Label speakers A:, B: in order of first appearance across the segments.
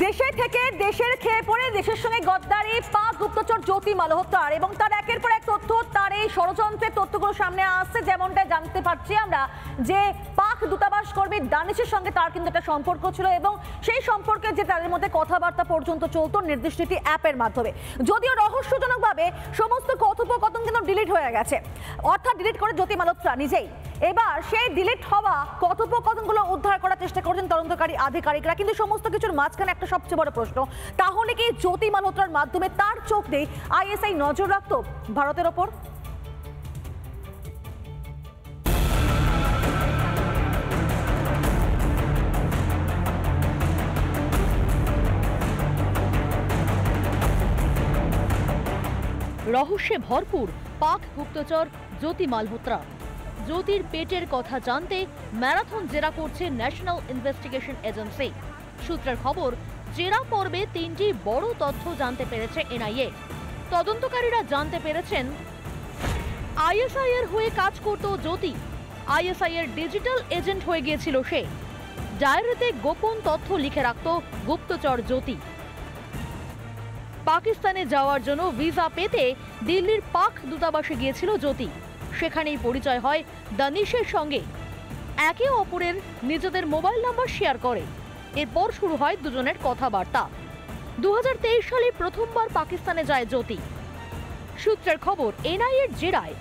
A: দেশে থেকে দেশের খেয়ে পড়ে দেশের সঙ্গে গদ্দারি পাক গুপ্তচর জ্যোতি মালহোত্রার এবং তার একের পর এক তথ্য, তার এই ষড়যন্ত্রের তথ্যগুলো সামনে আসছে। যেমনটা জানতে পারছি আমরা যে পাক দূতাবাস কর্মী দানিশের সঙ্গে তার কিন্তু একটা সম্পর্ক ছিল এবং সেই সম্পর্কে যে তাদের মধ্যে কথাবার্তা পর্যন্ত চলতো নির্দিষ্ট একটি অ্যাপের মাধ্যমে। যদিও রহস্যজনকভাবে সমস্ত কথোপকথন কিন্তু ডিলিট হয়ে গেছে, অর্থাৎ ডিলিট করে জ্যোতি মালহোত্রা নিজেই। এবার সেই ডিলিট হওয়া কথোপকথনগুলো উদ্ধার করার চেষ্টা করছেন তদন্তকারী আধিকারিকরা। কিন্তু সমস্ত কিছুর মাঝখানে একটা সবচেয়ে বড় প্রশ্ন, তাহলে কি জ্যোতি মালহোত্রার মাধ্যমে তার চোখ দিয়ে আইএসআই নজর রাখতো ভারতের ওপর?
B: রহস্যে ভরপুর পাক গুপ্তচর জ্যোতি মালহোত্রা। জ্যোতির পেটের কথা জানতে ম্যারাথন জেরা করছে ন্যাশনাল ইনভেস্টিগেশন এজেন্সি। সূত্রের খবর, জেরা পর্বে 3টি বড় তথ্য জানতে পেরেছে এনআইএ। তদন্তকারীরা জানতে পেরেছেন আইএসআই এর হয়ে কাজ করত জ্যোতি। আইএসআই এর ডিজিটাল এজেন্ট হয়ে গিয়েছিল সে। ডায়েরিতে গোপন তথ্য লিখে রাখত গুপ্তচর জ্যোতি। পাকিস্তানে যাওয়ার জন্য ভিসা পেতে দিল্লির পাক দূতাবাসে গিয়েছিল জ্যোতি। সেখানেই পরিচয় হয় দানিশের সঙ্গে। একে অপরের নিজেদের মোবাইল নাম্বার শেয়ার করে। এরপর শুরু হয় দুজনের কথাবার্তা। 2023 সালে প্রথমবার পাকিস্তানে যায় জ্যোতি। সূত্রের খবর, এনআইএর জেরায়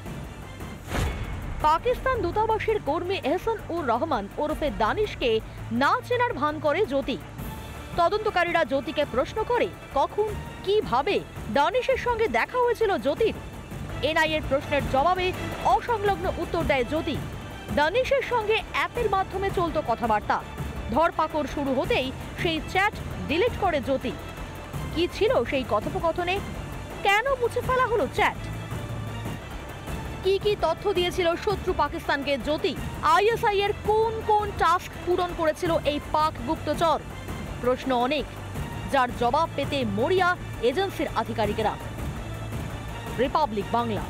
B: পাকিস্তান দূতাবাসের কর্মী এহসান উর রহমান ওরফে দানিশকে না চেনার ভান করে জ্যোতি। তদন্তকারীরা জ্যোতিকে প্রশ্ন করে কখন কিভাবে দানিশের সঙ্গে দেখা হয়েছিল জ্যোতির। এনআইএর প্রশ্নের জবাবে অসংলগ্ন উত্তর দেয় জ্যোতি। দানিশের সঙ্গে অ্যাপের মাধ্যমে চলত কথাবার্তা। ধরপাকড় শুরু হতেই সেই চ্যাট ডিলিট করে জ্যোতি। কি ছিল সেই কথোপকথনে? কেন মুছে ফেলা হলো চ্যাট? কি কি তথ্য দিয়েছিল শত্রু পাকিস্তানকে জ্যোতি? আইএসআই এর কোন কোন টাস্ক পূরণ করেছিল এই পাক গুপ্তচর? প্রশ্ন অনেক, যার জবাব পেতে মরিয়া এজেন্সির আধিকারিকেরা। রিপাবলিক বাংলা।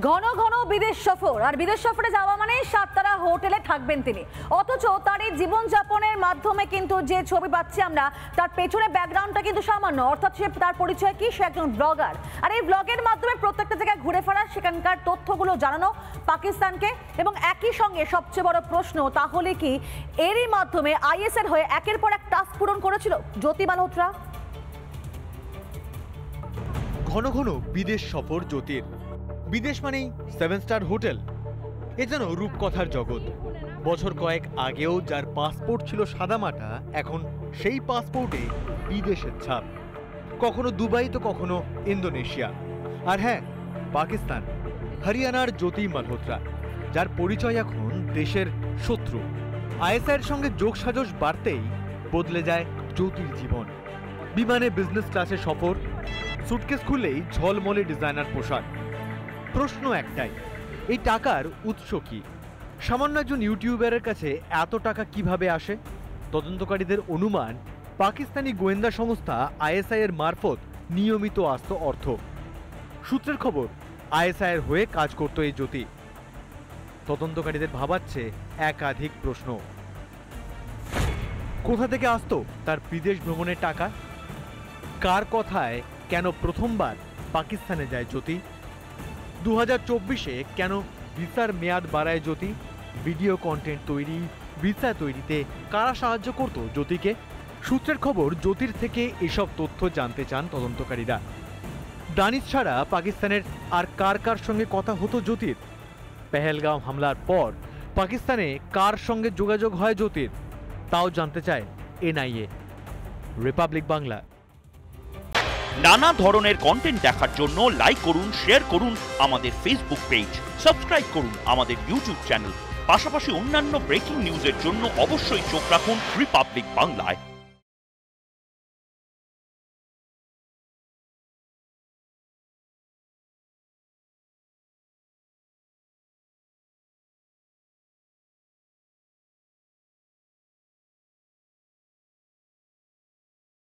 A: ঘন ঘন বিদেশ সফর, আর বিদেশ সফরে যাওয়া মানে 7 তারা হোটেলে থাকবেন তিনি। অথচ তার এই জীবনযাপনের মাধ্যমে কিন্তু যে ছবি পাচ্ছি আমরা, তার পেছনে ব্যাকগ্রাউন্ডটা কিন্তু সামান্য। অর্থাৎ সে, তার পরিচয় কি? সে একজন ব্লগার। আর এই ব্লগের মাধ্যমে প্রত্যেকটা জায়গায় ঘুরে ফেরা, সেখানকার তথ্যগুলো জানানো পাকিস্তানকে। এবং একই সঙ্গে সবচেয়ে বড় প্রশ্ন, তাহলে কি এরই মাধ্যমে আইএসএর হয়ে একের পর এক টাস্ক পূরণ করেছিল জ্যোতি মালহোত্রা?
C: ঘন ঘন বিদেশ সফর জ্যোতির। বিদেশ মানেই 7 স্টার হোটেল। এ যেন রূপকথার জগৎ। বছর কয়েক আগেও যার পাসপোর্ট ছিল সাদামাটা, এখন সেই পাসপোর্টে বিদেশের ছাপ। কখনো দুবাই তো কখনো ইন্দোনেশিয়া। আর হ্যাঁ, পাকিস্তান। হরিয়ানার জ্যোতি মালহোত্রা, যার পরিচয় এখন দেশের শত্রু। আইএসআইয়ের সঙ্গে যোগসাজশ বাড়তেই বদলে যায় জ্যোতির জীবন। বিমানে বিজনেস ক্লাসে সফর, সুটকেস খুললেই ঝলমলে ডিজাইনার পোশাক। প্রশ্ন একটাই, এই টাকার উৎস কি? সামান্য একজন ইউটিউবারের কাছে এত টাকা কিভাবে আসে? তদন্তকারীদের অনুমান, পাকিস্তানি গোয়েন্দা সংস্থা আইএসআই এর মারফত নিয়মিত আসত অর্থ। সূত্রের খবর, আইএসআই এর হয়ে কাজ করত এই জ্যোতি। তদন্তকারীদের ভাবাচ্ছে একাধিক প্রশ্ন। কোথা থেকে আসতো তার বিদেশ ভ্রমণের টাকা? কার কথায় কেন প্রথমবার পাকিস্তানে যায় জ্যোতি? 2024-এ কেন ভিসার মেয়াদ বাড়ায় জ্যোতি? ভিডিও কন্টেন্ট তৈরি, ভিসা তৈরিতে কারা সাহায্য করত জ্যোতিকে? সূত্রের খবর, জ্যোতির থেকে এসব তথ্য জানতে চান তদন্তকারীরা। দানিশ ছাড়া পাকিস্তানের আর কার কার সঙ্গে কথা হতো জ্যোতির? পেহেলগাঁও হামলার পর পাকিস্তানে কার সঙ্গে যোগাযোগ হয় জ্যোতির? তাও জানতে চায় এনআইএ। রিপাবলিক বাংলা।
D: নানা ধরনের কন্টেন্ট দেখার জন্য লাইক করুন, শেয়ার করুন আমাদের ফেসবুক পেজ, সাবস্ক্রাইব করুন আমাদের ইউটিউব চ্যানেল। পাশাপাশি অন্যান্য ব্রেকিং নিউজের জন্য অবশ্যই চোখ রাখুন রিপাবলিক বাংলায়।